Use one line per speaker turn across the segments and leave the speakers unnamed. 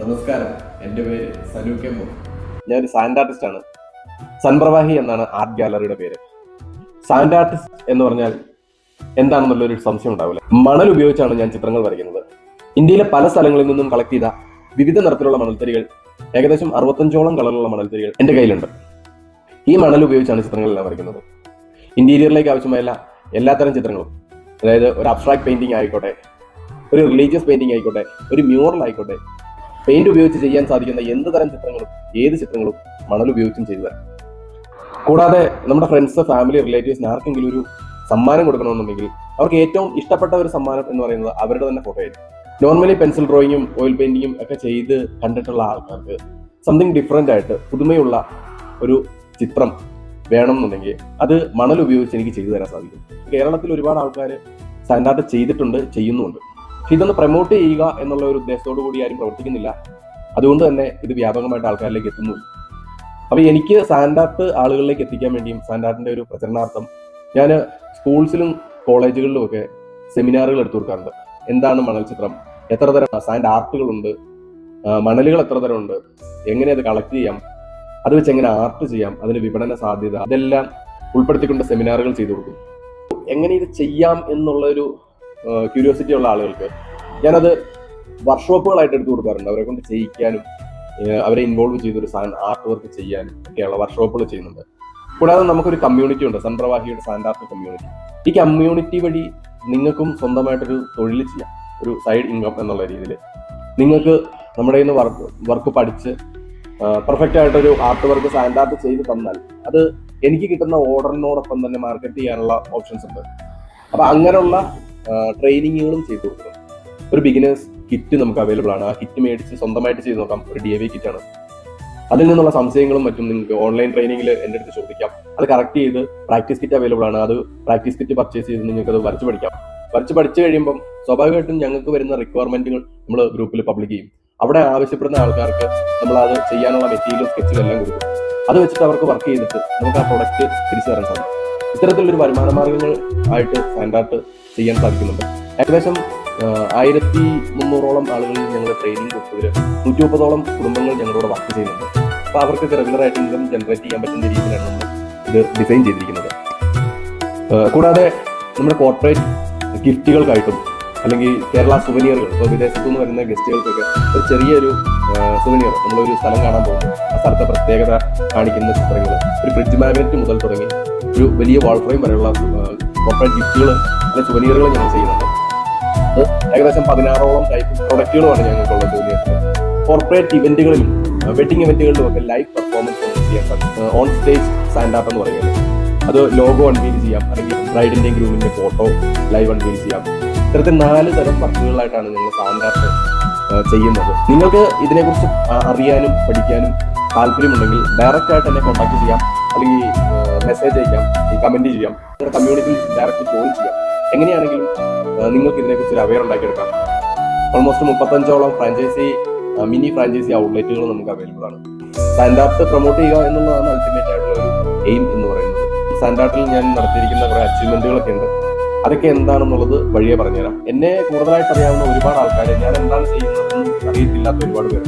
നമസ്കാരം, എൻ്റെ പേര് സനു കെ മോഹൻ. ഞാനൊരു സാൻഡ് ആർട്ടിസ്റ്റാണ്. സൻപ്രവാഹി എന്നാണ് ആർട്ട് ഗാലറിയുടെ പേര്. സാൻഡ് ആർട്ടിസ്റ്റ് എന്ന് പറഞ്ഞാൽ എന്താണെന്നുള്ളൊരു സംശയം ഉണ്ടാവില്ല. മണൽ ഉപയോഗിച്ചാണ് ഞാൻ ചിത്രങ്ങൾ വരയ്ക്കുന്നത്. ഇന്ത്യയിലെ പല സ്ഥലങ്ങളിൽ നിന്നും കളക്ട് ചെയ്ത വിവിധ നിറത്തിലുള്ള മണൽത്തരികൾ, ഏകദേശം 65ഓളം കളറിലുള്ള മണൽത്തരികൾ എൻ്റെ കയ്യിലുണ്ട്. ഈ മണൽ ഉപയോഗിച്ചാണ് ചിത്രങ്ങളെല്ലാം വരയ്ക്കുന്നത്. ഇന്റീരിയറിലേക്ക് ആവശ്യമായ എല്ലാത്തരം ചിത്രങ്ങളും, അതായത് ഒരു അബ്സ്ട്രാക്ട് പെയിന്റിംഗ് ആയിക്കോട്ടെ, ഒരു റിലീജിയസ് പെയിന്റിംഗ് ആയിക്കോട്ടെ, ഒരു മ്യൂറൽ ആയിക്കോട്ടെ, പെയിന്റ് ഉപയോഗിച്ച് ചെയ്യാൻ സാധിക്കുന്ന എന്ത് തരം ചിത്രങ്ങളും ഏത് ചിത്രങ്ങളും മണൽ ഉപയോഗിച്ചും ചെയ്തു തരാം. കൂടാതെ നമ്മുടെ ഫ്രണ്ട്സ്, ഫാമിലി, റിലേറ്റീവ്സിന് ആർക്കെങ്കിലും ഒരു സമ്മാനം കൊടുക്കണമെന്നുണ്ടെങ്കിൽ അവർക്ക് ഏറ്റവും ഇഷ്ടപ്പെട്ട ഒരു സമ്മാനം എന്ന് പറയുന്നത് അവരുടെ തന്നെ ഫോട്ടോ ആയിരിക്കും. നോർമലി പെൻസിൽ ഡ്രോയിങ്ങും ഓയിൽ പെയിന്റിങ്ങും ഒക്കെ ചെയ്ത് കണ്ടിട്ടുള്ള ആൾക്കാർക്ക് സംതിങ് ഡിഫറെന്റ് ആയിട്ട് പുതുമയുള്ള ഒരു ചിത്രം വേണമെന്നുണ്ടെങ്കിൽ അത് മണൽ ഉപയോഗിച്ച് എനിക്ക് ചെയ്തു തരാൻ സാധിക്കും. കേരളത്തിൽ ഒരുപാട് ആൾക്കാർ സാൻഡ് ആർട്ട് ചെയ്തിട്ടുണ്ട്, ചെയ്യുന്നുമുണ്ട്. പക്ഷെ ഇതൊന്ന് പ്രൊമോട്ട് ചെയ്യുക എന്നുള്ള ഒരു ഉദ്ദേശത്തോടു കൂടി ആരും പ്രവർത്തിക്കുന്നില്ല. അതുകൊണ്ട് തന്നെ ഇത് വ്യാപകമായിട്ട് ആൾക്കാരിലേക്ക് എത്തുന്നില്ല. അപ്പൊ എനിക്ക് സാൻഡ് ആർട്ട് ആളുകളിലേക്ക് എത്തിക്കാൻ വേണ്ടിയും സാൻഡ് ആർട്ടിന്റെ ഒരു പ്രചരണാർത്ഥം ഞാൻ സ്കൂൾസിലും കോളേജുകളിലും ഒക്കെ സെമിനാറുകൾ എടുത്തു കൊടുക്കാറുണ്ട്. എന്താണ് മണൽ ചിത്രം, എത്ര തരം സാൻഡ് ആർട്ടുകളുണ്ട്, മണലുകൾ എത്ര തരം ഉണ്ട്, എങ്ങനെ അത് കളക്ട് ചെയ്യാം, അത് വെച്ച് എങ്ങനെ ആർട്ട് ചെയ്യാം, അതിന് വിപണന സാധ്യത, അതെല്ലാം ഉൾപ്പെടുത്തിക്കൊണ്ട് സെമിനാറുകൾ ചെയ്തു കൊടുക്കും. എങ്ങനെ ഇത് ചെയ്യാം എന്നുള്ളൊരു ക്യൂരിയോസിറ്റി ഉള്ള ആളുകൾക്ക് ഞാനത് വർക്ക്ഷോപ്പുകളായിട്ട് എടുത്തു കൊടുക്കാറുണ്ട്. അവരെ കൊണ്ട് ചെയ്യിക്കാനും അവരെ ഇൻവോൾവ് ചെയ്തൊരു ആർട്ട് വർക്ക് ചെയ്യാനും ഒക്കെയുള്ള വർക്ക്ഷോപ്പുകൾ ചെയ്യുന്നുണ്ട്. കൂടാതെ നമുക്കൊരു കമ്മ്യൂണിറ്റി ഉണ്ട്, സൻപ്രവാഹിയുടെ സാൻഡ് ആർട്ട് കമ്മ്യൂണിറ്റി. ഈ കമ്മ്യൂണിറ്റി വഴി നിങ്ങൾക്കും സ്വന്തമായിട്ടൊരു തൊഴിൽ ചെയ്യാം, ഒരു സൈഡ് ഇൻകം എന്നുള്ള രീതിയിൽ. നിങ്ങൾക്ക് നമ്മുടെ കയ്യിൽ നിന്ന് വർക്ക് പഠിച്ച് പെർഫെക്റ്റ് ആയിട്ടൊരു ആർട്ട് വർക്ക് സാൻഡ് ആർട്ട് ചെയ്ത് തന്നാൽ അത് എനിക്ക് കിട്ടുന്ന ഓർഡറിനോടൊപ്പം തന്നെ മാർക്കറ്റ് ചെയ്യാനുള്ള ഓപ്ഷൻസ് ഉണ്ട്. അപ്പൊ അങ്ങനെയുള്ള ട്രെയിനിങ്ങുകളും ചെയ്തു കൊടുക്കണം. ഒരു ബിഗിനേഴ്സ് കിറ്റ് നമുക്ക് അവൈലബിൾ ആണ്. ആ കിറ്റ് മേടിച്ച് സ്വന്തമായിട്ട് ചെയ്ത് നോക്കാം. ഒരു DIY കിറ്റാണ്. അതിൽ നിന്നുള്ള സംശയങ്ങളും മറ്റും നിങ്ങൾക്ക് ഓൺലൈൻ ട്രെയിനിങ്ങിൽ എൻ്റെ അടുത്ത് ചോദിക്കാം. അത് കറക്റ്റ് ചെയ്ത് പ്രാക്ടീസ് കിറ്റ് അവൈലബിൾ ആണ്. അത് പ്രാക്ടീസ് കിറ്റ് പർച്ചേസ് ചെയ്ത് നിങ്ങൾക്ക് അത് വരച്ച് പഠിക്കാം. വരച്ച് പഠിച്ചു കഴിയുമ്പം സ്വാഭാവികമായിട്ടും ഞങ്ങൾക്ക് വരുന്ന റിക്വയർമെന്റുകൾ നമ്മൾ ഗ്രൂപ്പിൽ പബ്ലിക് ചെയ്യും. അവിടെ ആവശ്യപ്പെടുന്ന ആൾക്കാർക്ക് നമ്മൾ അത് ചെയ്യാനുള്ള മെറ്റീരിയൽ സ്കെച്ചുകൾ എല്ലാം കൊടുക്കും. അത് വെച്ചിട്ട് അവർക്ക് വർക്ക് ചെയ്തിട്ട് നമുക്ക് ആ പ്രൊഡക്റ്റ് തിരിച്ചു തരാൻ സാധിക്കും. ഇത്തരത്തിലൊരു വരുമാന മാർഗങ്ങൾ ആയിട്ട് സാൻഡ് ആർട്ട് ചെയ്യാൻ സാധിക്കുന്നുണ്ട്. ഏകദേശം 1300ഓളം ആളുകളിൽ ഞങ്ങൾ ട്രെയിനിങ് കൊടുത്തതിൽ 130ഓളം കുടുംബങ്ങൾ ഞങ്ങളോട് വർക്ക് ചെയ്യുന്നുണ്ട്. അപ്പോൾ അവർക്ക് റെഗുലറായിട്ട് ഇൻകം ജനറേറ്റ് ചെയ്യാൻ പറ്റുന്ന രീതിയിലാണ് നമ്മൾ ഇത് ഡിസൈൻ ചെയ്തിരിക്കുന്നത്. കൂടാതെ നമ്മുടെ കോർപ്പറേറ്റ് ഗിഫ്റ്റുകൾക്കായിട്ടും അല്ലെങ്കിൽ കേരള സുവനിയറുകൾ, ഇപ്പോൾ വിദേശത്തു നിന്ന് വരുന്ന ഗസ്റ്റുകൾക്കൊക്കെ ഒരു ചെറിയൊരു സുവനിയർ, നമ്മളൊരു സ്ഥലം കാണാൻ പോകുമ്പോൾ ആ സ്ഥലത്തെ പ്രത്യേകത കാണിക്കുന്ന ചിത്രങ്ങൾ, ഒരു ഫ്രിഡ്ജ് മാഗ്നറ്റ് മുതൽ തുടങ്ങി ഒരു വലിയ വാൾ ഫ്രെയിം വരെയുള്ള കോർപ്പറേറ്റ് ഗിഫ്റ്റുകൾ അല്ലെ സുവനിയറുകൾ ഞങ്ങൾ ചെയ്യുന്നുണ്ട്. ഏകദേശം 16ഓളം ടൈപ്പ് പ്രൊഡക്റ്റുകളുമാണ് ഞങ്ങൾക്കുള്ള ജോലിയായിട്ട്. കോർപ്പറേറ്റ് ഇവന്റുകളിലും വെഡിങ് ഇവന്റുകളിലും ഒക്കെ ലൈവ് പെർഫോമൻസ് ചെയ്യാൻ സാധിക്കും. ഓൺ സ്റ്റേജ് സാൻഡ് ആർട്ട് എന്ന് പറയുന്നത് അത് ലോഗോ അൺവീൽ ചെയ്യാം, അല്ലെങ്കിൽ ബ്രൈഡിന്റെയും ഗ്രൂമിന്റെ ഫോട്ടോ ലൈവ് അൺവീൽ ചെയ്യാം. ഇത്തരത്തിൽ 4 തരം വർക്കുകളായിട്ടാണ് ഞങ്ങൾ സാൻഡ് ആർട്ട് ചെയ്യുന്നത്. നിങ്ങൾക്ക് ഇതിനെക്കുറിച്ച് അറിയാനും പഠിക്കാനും താല്പര്യമുണ്ടെങ്കിൽ ഡയറക്റ്റ് ആയിട്ട് എന്നെ കോൺടാക്ട് ചെയ്യാം, അല്ലെങ്കിൽ മെസ്സേജ് അയക്കാം, കമന്റ് ചെയ്യാം, നിങ്ങളുടെ കമ്മ്യൂണിറ്റിയിൽ ഡയറക്റ്റ് ജോയിൻ ചെയ്യാം. എങ്ങനെയാണെങ്കിലും നിങ്ങൾക്ക് ഇതിനെക്കുറിച്ച് ഒരു അവെയർ ഉണ്ടാക്കിയെടുക്കാം. ഓൾമോസ്റ്റ് 35ഓളം മിനി ഫ്രാഞ്ചൈസി ഔട്ട്ലെറ്റുകൾ നമുക്ക് അവൈലബിൾ ആണ്. സാൻഡ് ആർട്ട് പ്രൊമോട്ട് ചെയ്യുക എന്നുള്ളതാണ് അൾട്ടിമേറ്റ് ആയിട്ടുള്ള ഒരു എയിം എന്ന് പറയുന്നത്. സാൻഡ് ആർട്ടിൽ ഞാൻ നടത്തിയിരിക്കുന്ന കുറേ അച്ചീവ്മെന്റുകളൊക്കെ ഉണ്ട്. അതൊക്കെ എന്താണെന്നുള്ളത് വഴിയെ പറഞ്ഞുതരാം. എന്നെ കൂടുതലായിട്ട് അറിയാവുന്ന ഒരുപാട് ആൾക്കാരെ, ഞാൻ എന്താണ് ചെയ്യുന്നതെന്ന് അറിയത്തില്ലാത്ത ഒരുപാട് പേര്,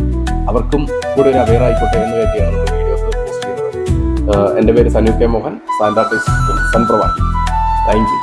അവർക്കും കൂടെ ഒരു അവെയർ ആയിക്കോട്ടെ എന്ന് കരുതിയാണ് നമ്മൾ വീഡിയോസ് പോസ്റ്റ് ചെയ്യുന്നത്. എൻ്റെ പേര് Sanu K Mohan, sand artist Sanpravahi. Thank U.